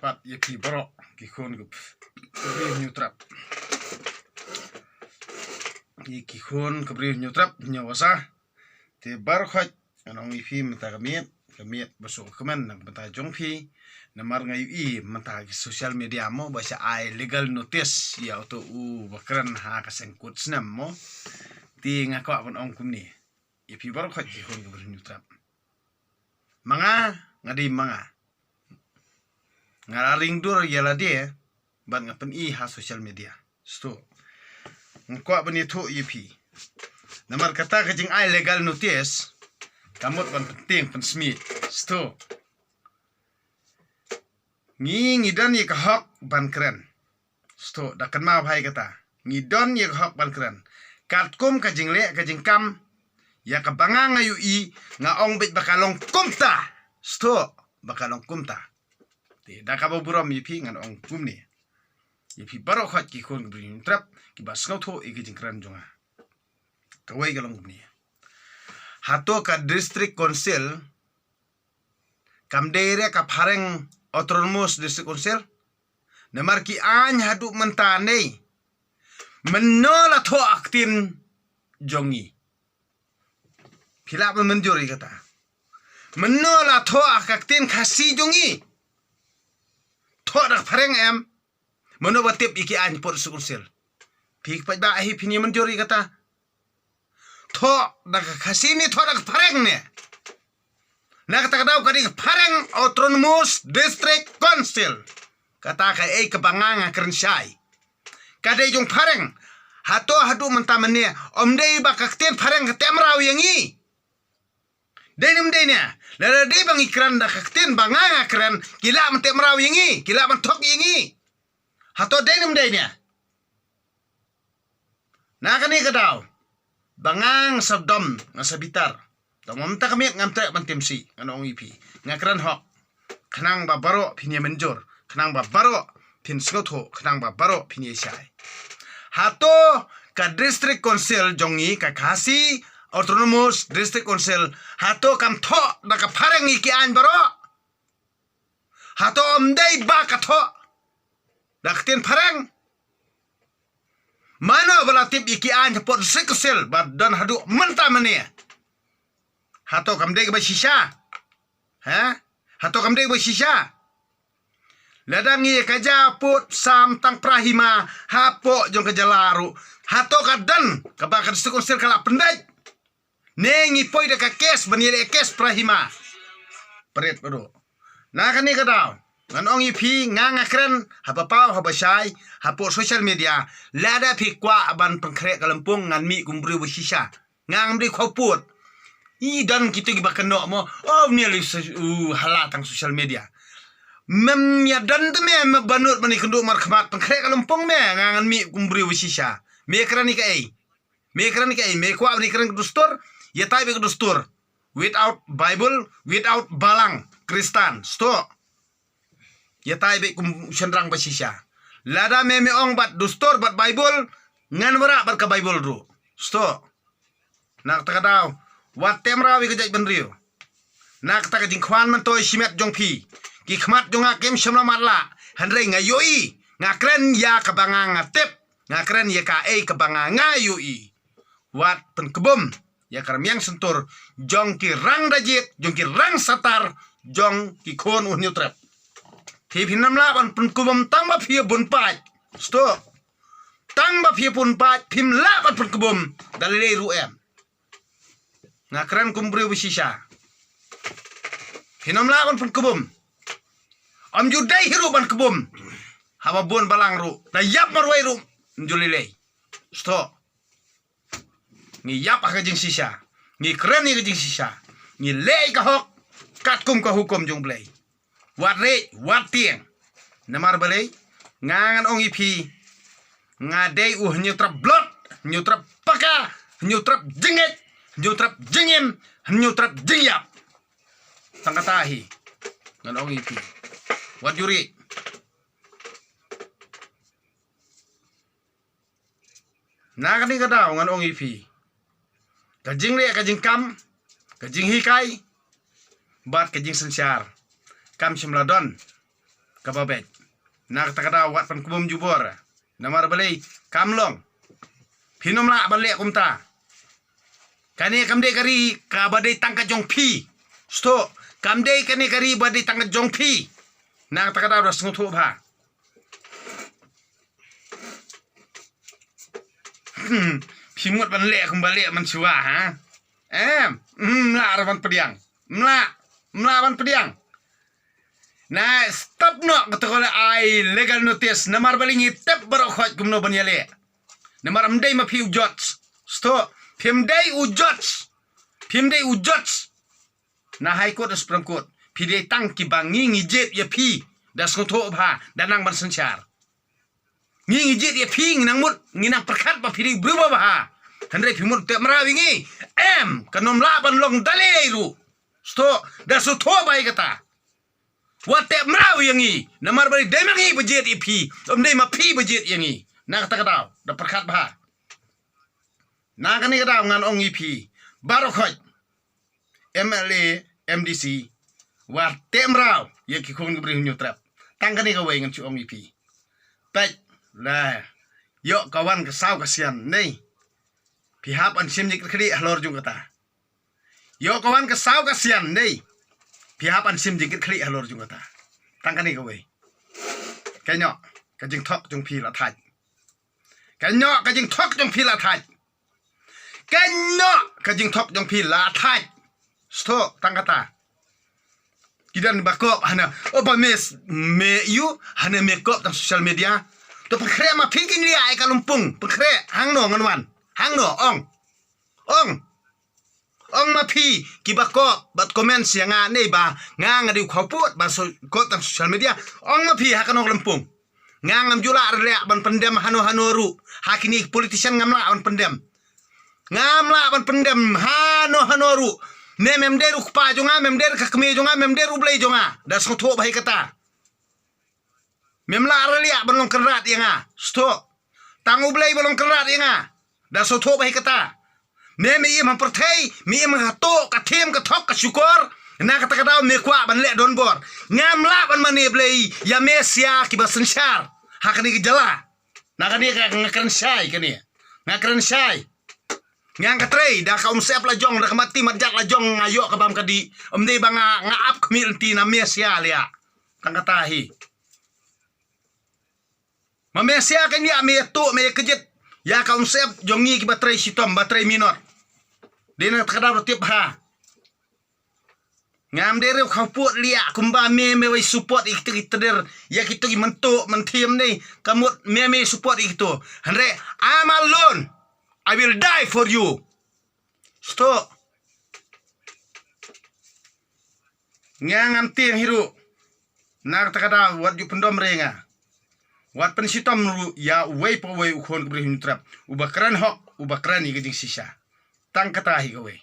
Pat ye pi borok ki khon gup kabri nyutrap ki khon kabri nyutrap nyawasa te bar khaj anong ifi mata kamiet basuk kemen nang mata jongpi namar ngai i mata social media mo basa ai legal notice ya auto u bakran ha kasengkut snam mo ti ngako apon ong kumni ifi bar khaj ki khon kabri nyutrap manga ngadi manga ngararing dur yala dia ban ngapen i ha social media sto ngko bani thu ipi namar kata kajing ai legal notice kamot ban penting pen smith sto ngidon ye hok ban keren sto dakan ma bhai kata ngidon ye hok ban keren katkum kajing le kajing kam ya kabanga ngayu i nga ong bit bakalong kumta sto bakalong kumta da ka buram yipi ngan ong kumni yipi baro khat ki khon brin trap ki basngau tho e ki jingkran jonga kawai galong kumni hato ka district council kamdeire ka phareng autonomous district council namar ki an hadu mentane menola tho aktin jongi phila menjori kata menola tho aktin khasi jongi tho dak phareng em mono batip iki an por sukursel phik pa ba hi phini menjori kata tho dak khasini tho dak phareng ne na kata kadau kadi phareng autonomous district council kata ka ei kabanganga kernsai kade jong phareng hato hadu mentamane omdei bakakten phareng ketemraw yangi denim denya lada de bang ikran da kakten banganga keren kila mate meraw yangi kila mentok yangi hato denim denya nakani kadau bangang sabdom ngasabitar domom ta kami ngamte bantimsi anong ipi ngakran hok khnang ba baro phinie menjor khnang ba baro phin skotho khnang ba baro phinie sai hato ka district council jongi ka khasi autonomous district council hato kam tho daka phareng iki an baro hato omdei ba ka tho dakten phareng mano bala tip iki an pot council badan hadu menta mane hato kam dei ba shisha ha hato kam dei ba shisha ladangi kaja put sam tang prahima hapo jong kajalaru hato kadan kabaka district council kala pendai nengi poi deka kes banire kes prahima pret bro nakani kadau nganong ipi nganga kren haba pau haba shai hapo social media lada phi kwa aban pengkre kalampung ngan mi kumbri busisha ngang mri khoput I dan kita gi bakano mo oh nearly halatang social media mem ya dan de me banut mani kendu mar khmat pengkre kalampung me ngangan mi kumbri busisha me krani kai me kwa ni kren dustor ya tai be dustur without bible without balang kristan sto ya tai be kum sendrang basisha lada me ong bat dustur bat bible ngan wara bat ka bible ru sto nak takadaw wat temra wi gajai benrio nak tak jing khwan man toy simet jongpi ki khmat jonga kem shamla matla hanre ngayoi ngakren ya kabanga ngatep ngakren ya ka ei kabanga ngayoi wat pen kebom ya karmiang sentur jong ki rang dajit jong ki rang satar jong ki khon unyutrap thi phinam la ban pun kubam tang ba phia bun pai sto tang ba phia pun pai phim la ban pun kubam dalile ru em ngakran kumbri wisisha phinam la ban pun kubam am judai hiru ban kubam haba bon balang ru da yap marwai ru njulile sto ni yap ka jing sisa ni keren ni jing sisa ni lei ka hok kat kum ka hukum jong blai wat re wat tieng namar balai ngangan ong ipi ngadei nyutrap blot nyutrap paka nyutrap jenget nyutrap jengem nyutrap jengyap tangkatahi ngan ong ipi wat juri nakani kadau ngan ong ipi kajing le kajing kam kajing hikai bat kajing sensyar kam simladon kababet nak takada wat pan kubum jubor namar balai kamlong pinomla balai kumta kani kamde kari ka badai tangka jong pi sto kamde kani kari badai tangka jong pi nak takada ras ngutu ba pimut ban le kembali man suwa ha mla rawan pediang mla ban pediang na stop no katakola ai legal notice namar balingi tep barokhat kumno banyale namar amdai ma piu jots sto pimdai u jots na high court dan supreme court pidai tang ki bangi ngijet ya pi das ngoto ba danang ban senchar ngi ngijet ya pi nginang mut nginang perkat ba pidai berubah ba handai pimut tep marawingi kanom laban long dalairu sto das to bai kata Wate meraw yang i, namar bari demangi budget ipi, dei ma pi budget yang i, nak kata kata, dah perkat bah. Nak ni kata ngan ong ipi, baru khoj, MLA, MDC, wate meraw, yang kikong beri nyutrap, tangkan ni kawai ngan cu ong ipi. Pek, lah, yok kawan kesau kasihan, nei, pihak ansim jik kiri halor jung kata. Yok kawan kesau kasihan, nei. Pihak ansim jikit klik halor jung kata tangkan ni kawai kanyok kajing thok jung pi la thaj kanyok kajing thok jung pi la thaj kanyok kajing thok jung pi la thaj sto tang kata kidan bakop hana oba me you hana makeup tang social media to pekre ma pingin dia ai kalumpung pekre hang no nganwan hang no ong ma pi kibako bat komen sianga nei ba ngang adi khoput ba so ko tam social media ong ma pi hakanong lempung ngam jula rek ban pendem hanu hakini politician ngamla ban pendem hanoru mem deru kpa jonga mem der kakme jonga mem deru blai jonga das khotho bai kata memla relia ban long kerat yanga sto tangu blai balong kerat yanga das khotho bai kata me mempertai me mengato katim katok kasyukur na kata kata me kwa ban le don bor ngamla ban mane blai ya mesia kibasen syar hakani gejala na kani ngakren syai ngang katrei da kaum sep la jong da mati marjak la jong ngayo kabam kadi omde banga ngaap kemilti na mesia lia tang katahi ma mesia kan ya me tu me kejet ya kaum sep jongi ki baterai sitom baterai minor dina takada tiap ha ngam dere khaput lia kumba me wai support ikte der ya kitu ki mentuk mentiem ni kamut me support iktu andre I'm alone I will die for you stop ngam tiang hiru nak takada wat ju pendom renga wat pensitom ya wei po wei ukhon kebri hutrap ubakran hok ubakran ni gejing sisa tang katahi kowe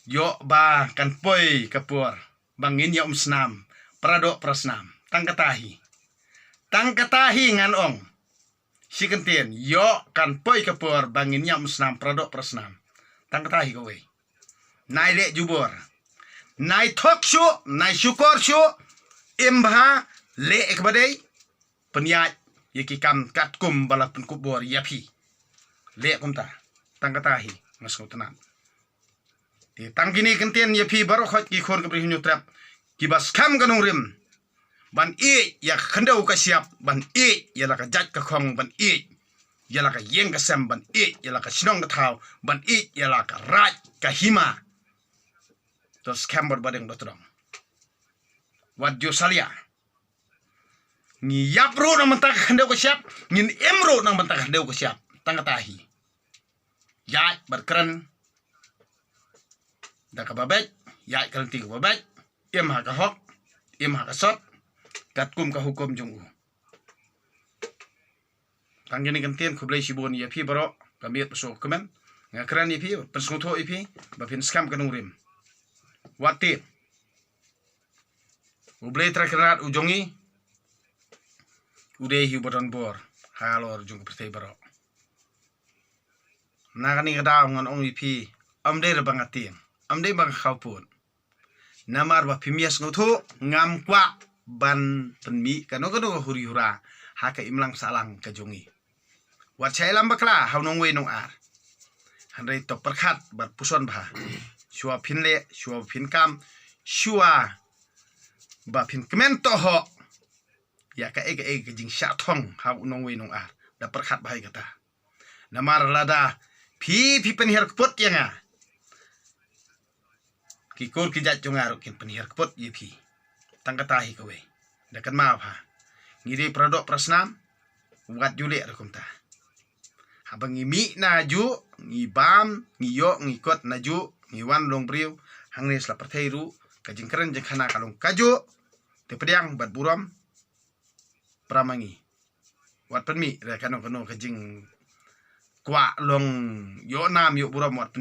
yo ba kan poi kapur bangin ya snam prado prasnam tang katahi ngan ong sikentien yo kan poi kapur bangin ya snam prado prasnam tang katahi kowe nai le jubor nai thok shu nai syukur shu imba le ekbadai penyat yaki kam kat kum balap kubor yapi le kumta tang katahi mas kau tenang di tang kini kentien yapi baru khot ki khon kebri nyutrap ki bas kam kanong rim ban i ya khandau ka siap ban i ya la ka jat ka khong ban i ya la ka yeng ka sem ban i ya la ka sinong ka thau ban i ya la ka raj ka hima to scam badeng dotrong wat jo salia ni yapro nang mentang khandau ka siap ngin emro nang mentang khandau ka siap tang katahi ya berkeren dah kababet ya kelenting kababet im ha ka hok im ha ka sot kat kum ka hukum jungu tanggini kentien kublai sibon ya pi baro kamiet peso kemen ngakran ipi pensungtho ipi bapin skam kanung rim wati ublai terakerat ujongi udai hiburan bor halor jung pertai baro nakani kada ngon ong ipi amde bang ating amde bang khapun namar ba pimias nguthu ngam kwa ban penmi kano huri hura haka imlang salang kajongi wat chailam bakla haunong we nong ar handai to perkhat bat puson bha shua phinle shua phinkam shua ba phin kemen to ho ya ka ege jing sha thong haunong we nong ar da perkhat bahai kata namar lada phi penher kpot yanga ki kor ki jat jongaru kin penher kpot ye phi tangkata hi kowe dakan ma pha ngiri pradok prasnam wat jule rekumta habang ngimi na ju ngi bam ngi yo ngi kot na ju ngi wan long briu hangnes la pertheiru kajing keren je khana kalong kaju te pediang bat buram pramangi wat penmi ra kano kajing kwa long yo nam yo buram wat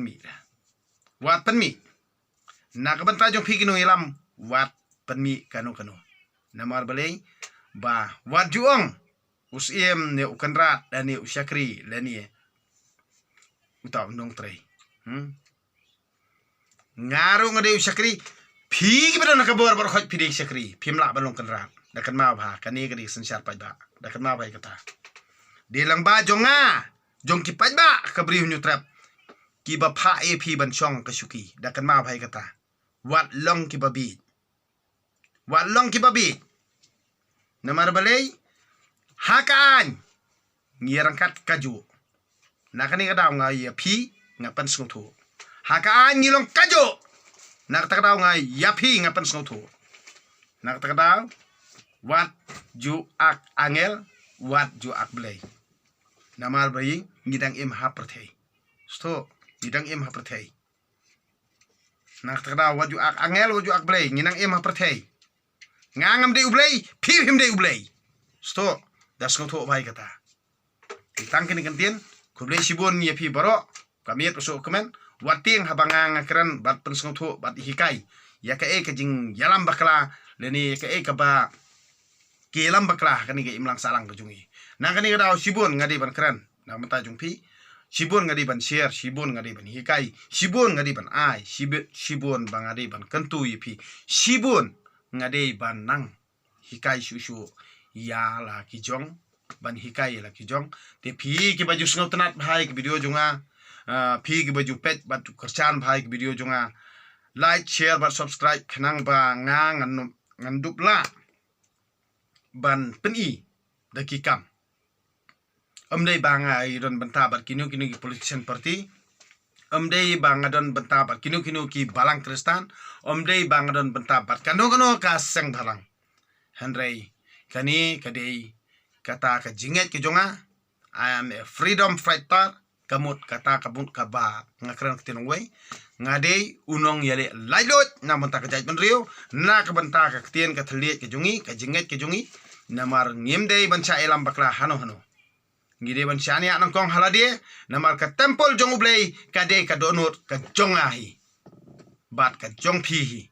penmi na kabanta jong phikino ilam wat penmi kano namar balai ba wat juong usiem ne ukanrat dan ne usyakri lani utaw nong trei ngaru ngade usyakri phi gibadan nakabor bar khoj phi syakri phimla balong kanrat dakan ma bha kani gadi sensar pajba dakan ma bai kata dilang ba jonga jong ki pajba kabri hunyu trap ki ba pha e phi ban chong kasuki dakan ma bai kata wat long ki namar balai hakaan ngirangkat kaju nakani kadaw nga yapi ngapan snguthu hakaan ngilong kaju naktakadaw nga yapi ngapan snguthu naktakadaw wat ju ak angel wat ju ak balai namar balai ngidang im ha prathei sto ngidang im ha prathei naktakadaw wat ju ak angel wat ju ak balai nginang im ha prathei ngangam de ublay phim de ublay sto das ngotho bai kata tang kini kentien kublay sibon ye phi baro kamiet uso kemen wating habanga ngakran bat pen ngotho bat hikai ya ka kajing yalam bakla leni ka ba kelam bakla kani ke imlang salang kajungi na kani ka daw sibon ngadi ban kran na mata jung phi sibon ngadi ban share sibon ngadi ban hikai sibon ngadi ban ai sibon bangadi ban kentu ye phi sibon ngade ban nang hikai susu ya la kijong ban hikai la kijong te phi ki baju sngau tanat bhai ki video junga phi ki baju pet bat kerchan bhai ki video junga like share bat subscribe khnang ba ngan dupla ban peni dakikam amdei banga iron banta bat kinu ki politician party omdei bangadon bentabat kinu ki balang kristan omdei bangadon bentabat kano ka seng balang handrei kani kadei kata ka jinget ke jonga I am a freedom fighter kamut kata kabut kaba ngakran ketinong way ngadei unong yale lailot na monta ka jait benriu na ka banta ka ketien ka thliet ke jungi ka jinget ke jungi namar ngimdei bancha elam bakla hano ngide ban shani anang kong halade namar ka temple jong ublei kade ka donot ka jongahi bat ka jong phi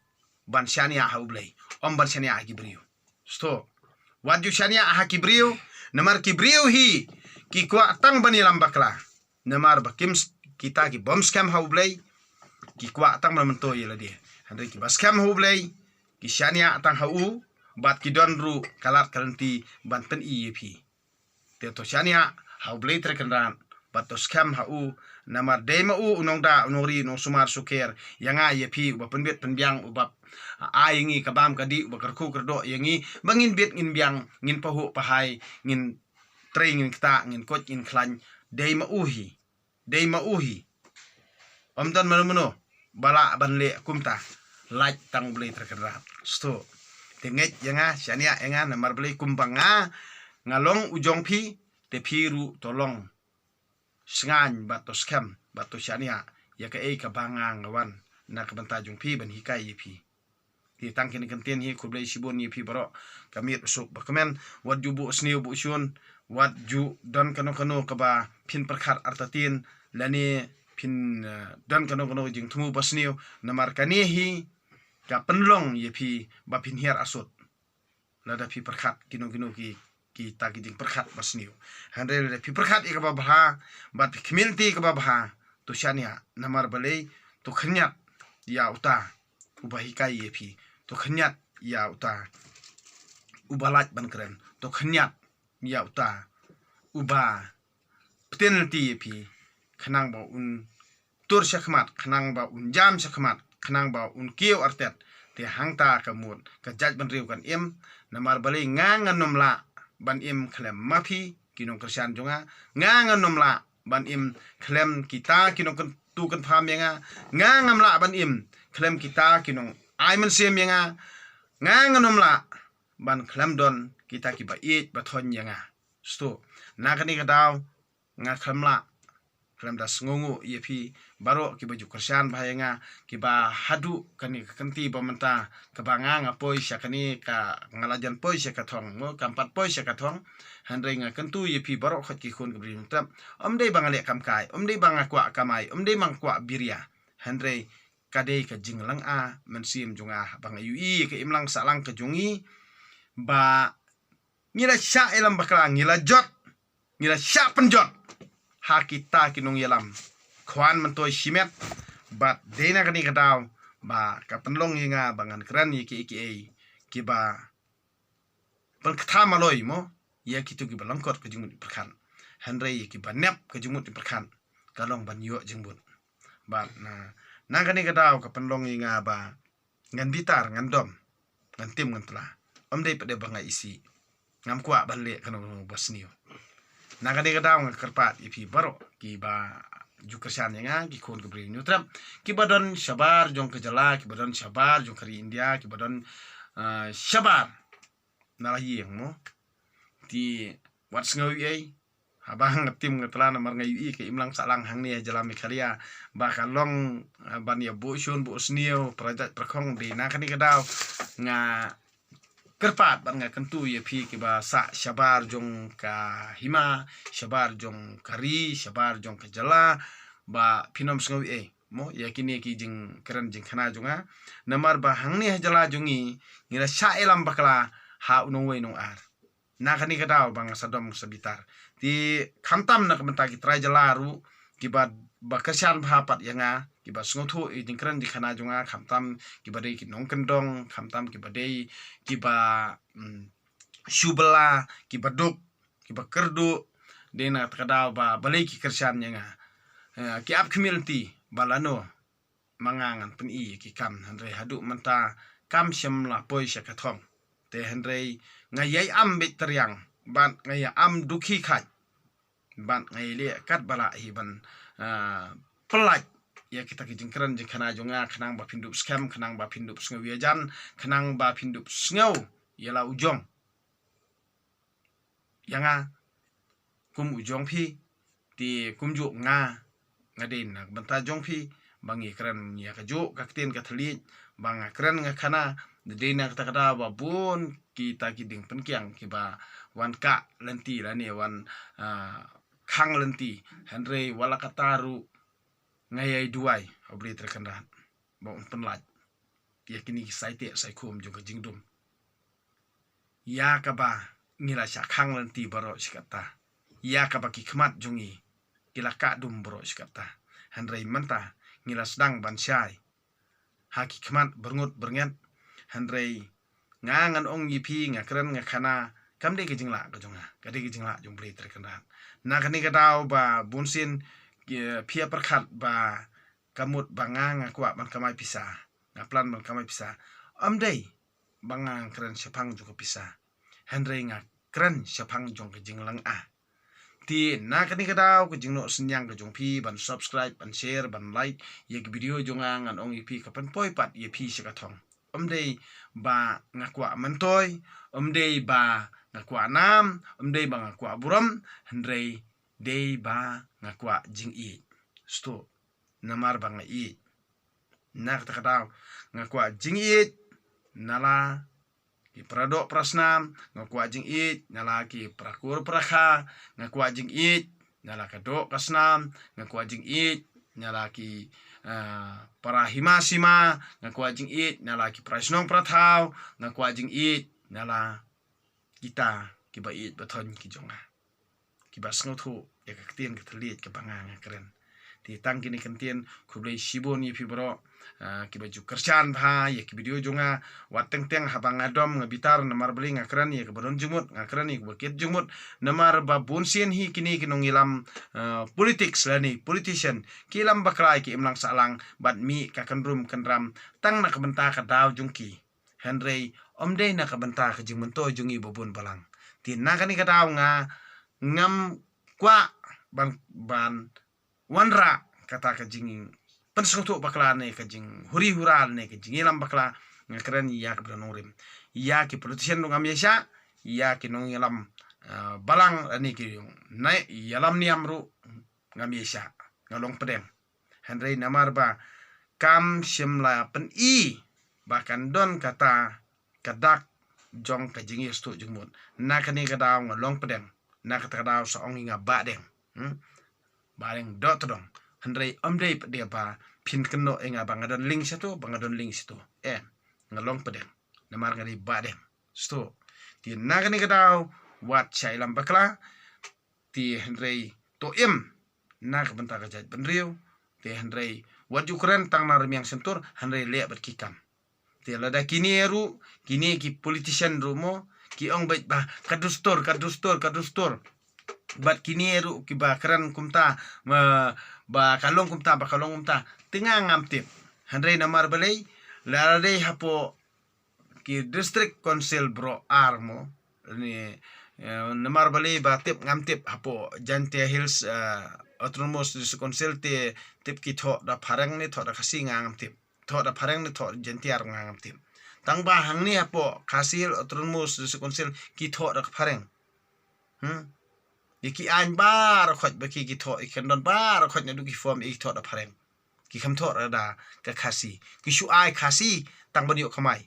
ban shani ha ublei ban shani ha gibriu sto waju shani ha gibriu namar gibriu hi ki kwa tang bani lambakla namar bakim kita ki bom scam ha ublei ki kwa tang mento yela de handai ki bas scam ha ublei ki shani tang ha u bat ki donru kalat karanti ban pen ep to shania hau blei terkendan bato scam hau namar dema unong da unori no sumar suker yanga ye phi ba penbet penbiang ubab aingi kabam kadi ba karku kerdo yangi bangin bet ngin biang ngin pahu pahai ngin train ngin kita ngin coach ngin klan dema uhi omdan manuno bala banle kumta like tang blei terkendan sto tenget yanga shania enga namar blei kumpanga ngalong ujong phi te phiru tolong sngan bato scam bato shania ya ka ka banga ngawan na ka banta jung phi ban hikai ye phi ti tangkin kenten hi kublai sibon ye phi baro kamit usuk ba komen wat ju bu sniu bu shun wat ju don kano ka ba phin prakhat artatin lani phin don kano jing thumu basniu namar kani hi ka penlong ye phi ba phin her asut lada phi prakhat kino ki ta ki ding perkhat basniu handre le pi perkhat ik ba bha bat community ka ba bha to shania namar balei to khnyat ya uta ubahi kai ye phi to khnyat ya uta ubalat ban keren to khanyat ya uta uba penalty pi khanang ba un tur sakmat khanang ba un jam sakmat khanang ba un kiu artet te hangta kamut ka jaj ban riu kan im namar bali ngangan nomla ban im klem mafi kinong kersian jonga ngangan nomla ban im klem kita kinong kan tu kan pham yenga ngangam la ban im klem kita kinong aiman sem yenga ngangan nomla ban klem don kita ki ba it ba thon yenga sto nakani ka daw nga khamla klam das ngungu yepi baro ki baju kersian bahenga ki ba hadu kani kanti bamanta kabanga nga poi syakani ka ngalajan poi syakathong mo kampat poi syakathong handre nga kentu yepi baro khat ki khun kabri trap omdei bangale kamkai omdei banga kwa kamai omdei mang kwa birya handre kadei ka jinglang a mensim junga banga yui ke imlang salang ke jungi ba ngila sya elam bakla ngila jot ngila sya penjot ha kita kinong yalam kwan mentoy simet bat dena kani kadaw ba kapenlong hinga bangan kran yiki ki ba pal kथा maloy mo ya kitu ki balangkot ke jumut perkan handre yiki ba nep ke jumut perkan kalong ban yo jengbut ba na kani kadaw kapenlong hinga ba ngan bitar ngan dom ngan tim ngan tla omdei pade banga isi ngam kwa balle kanong bosnio nakade kadaw nga kerpat ipi baro ki ba jukersan nga ki khon kabri nyutrap ki badon sabar jong kejala ki badon sabar jong kari India ki badon sabar nala yeng mo ti wat ngawi ai habang tim ngatla namar ngayi ke imlang salang hang ni jala mekhalia ba kalong ban ya bosun bosnio prajat perkhong di nakani kadaw nga kerpat ban nga kentu ye phi ki ba sa sabar jong ka hima sabar jong kari sabar jong ka jala ba phinom sngawi e mo yakini ki jing keren jing khana jonga namar ba hangni jala jongi ngira sa elam bakla ha unong we nong ar na khani kadaw bang sadom sabitar ti khamtam na kamta ki trai jala ru ki ba kersian bhapat yanga ki ba sngotu e jing keren di khana jonga khamtam ki ba dei ki nong kendong khamtam ki ba dei ki ba shubla ki ba duk ki ba kerdu dena kadaw ba balai ki kersian yanga ki ap community balano mangangan pen i ki kam handre hadu manta kam semla poi syakathong te handre ngayai am beteriang ban ngaya am dukhi khat ban ngai le kat bala hi ban pelaj ya kita ki jingkran jing khana jonga khanang ba pindup scam khanang ba pindup sngawiajan khanang ba pindup sngaw yala ujong yanga kum ujong phi ti kumju nga ngadin nak banta jong phi bangi kran ya ka jo ka ten ka thali banga kran nga khana de na ta kada ba bun kita ki ding pen kyang ki ba wan ka lenti la ni wan khang lenti handre wala kataru ngayai duai obri terkendan ba un penlaj ya kini saite sai khum jo ka jingdum ya ka ba ngira sya khang lenti baro sikata ya ka ba ki khmat jungi kila ka dum bro sikata handre manta ngila sedang bansai haki khmat berngut bernget handre ngangan ong yipi ngakren ngakana kamde ke jingla ka jonga kade ke jingla jong bri terkendan na kani ka daw ba bunsin pia perkhat ba kamut banga ngakwa ban kamai pisah ngaplan ban kamai pisah amdei banga kren sepang juga pisah handre ngakren sepang jong ke jinglang a ti na kani ka daw ke jingno senyang ke jong pi ban subscribe ban share ban like ye video jonga ngan ong ipi kapan poi pat ye pi sikathong omdei ba ngakwa mentoy omdei ba ngakwa nam omdei ba ngakwa buram handrei dei ba ngakwa jing i sto namar ba nga i nak takadaw ngakwa jing i nala ki prado prasnam ngakwa jing i nala ki prakur prakha ngakwa jing i nala kado kasnam ngakwa jing i nala ki para himasima ngakwa jing i nala ki prasnong prathau ngakwa jing i nala kita ki ba i bathon ki jonga ki ba sngotu ya ka tien ka thliet ka banga nga kren ti tang kini kentien kublai shibon ye fibro ki baju kerjaan bha ye ki video jonga wat teng teng habang adom ngabitar namar beli ngakran ye kebaron jumut ngakran ye kebakit jumut namar ba bunsin hi kini kinong ilam politics lani politician kilam bakrai ki imlang salang bat mi kakan rum kenram tang nak benta ka daw jungki Henry omde nak benta ka jingmento jungi bobun balang ti nakani ka daw nga ngam kwa ban wanra kata ka jinging pensengtu bakla ne ka jing huri hural ne ka jing ilam bakla ngakran ya ka branongrim ya ki politician ngam yesha ya ki nong ilam balang ani ki na yalam ni amru ngam yesha ngalong pedeng Henry namar ba kam shimla pen i bahkan don kata kadak jong ka jing yestu jungmut nakani ka daw ngalong pedeng nak ka daw sa ong nga badeng bareng dot dong Henry omde dia pa pin keno enga bangadon link situ ngalong pedeng namar ngari badeng sto ti nagani kadaw wat chailam bakla ti Henry to im nak benta ka jaj benriu ti Henry wat Ukraine tang nar miang sentur Henry le berkikam ti lada kini eru kini ki politician rumo ki ong bait ba kadustor bat kini eru ki ba kran kumta ba kalong kumta tengah ngamtip Henry namar balai lalade hapo ki district council bro armo ni namar balai ba tip ngamtip hapo Jantia Hills autonomous district council te tip ki tho da pharang ni tho da khasi ngamtip tho da pharang ni tho Jantia ngamtip tang ba hang ni hapo Khasil autonomous district council ki tho da pharang Iki an bar khot baki ki tho ikan don bar khot na du ki form ik tho da phareng ki kham tho da ka khasi ki shu ai khasi tang ba dio khamai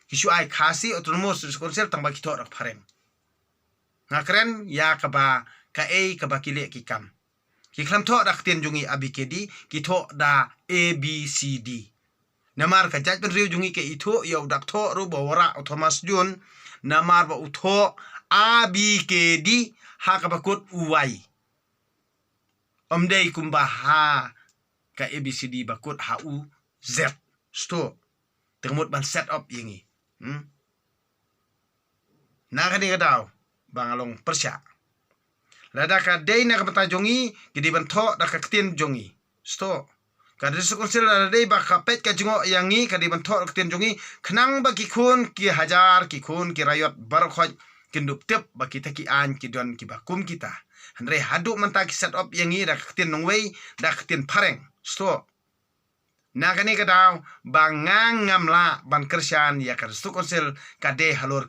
ki shu ai khasi autonomous konsel tang ba ki tho da phareng ngakren ya ka ba ka ki le ki kam ki kham tho da ktien jungi abikedi ki tho da ABCD namar ka jaj ben riu jungi ke itho yo dak tho ru bawara Thomas Jun namar ba utho ABKD haka bakut uwai omdei kumba ha ka ABCD bakut HU Z sto temut ban set up yengi nakani kadaw bangalong persya lada ka dei na ka jongi gidi ban tho da ka ktien jongi sto kada sukonsel lada dei ba ka pet ka jongo yangi kadi ban tho ktien jongi khnang ba ki khun ki hajar ki khun ki rayot bar khoj kindup tip baki taki an ki don ki bakum kita Henry hadu manta ki set up yangi da ktien nongwei da ktien pareng sto nakani kadaw bangang ngamla ban kersian ya kar stu konsel kade halor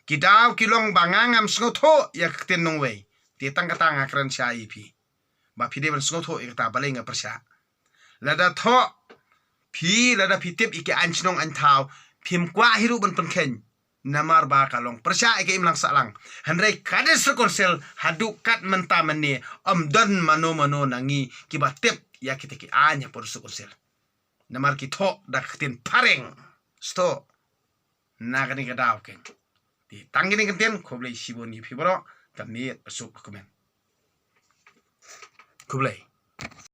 kidaw kilong bangangam snotho ya ktien nongwei ti tang kata ngakran syai pi ba pide ban snotho ikta balenga persya lada tho pi lada pitip iki anchnong anthau phim kwa hiru ban penken namar ba kalong persya ike imlang salang Henry kades konsel hadu kat menta meni don mano nangi kiba tip ya kita ki anya por konsel namar ki tho da ktin pareng sto nagani kadaw ken di tangini kenten khoblei siboni fibro kami asuk komen khoblei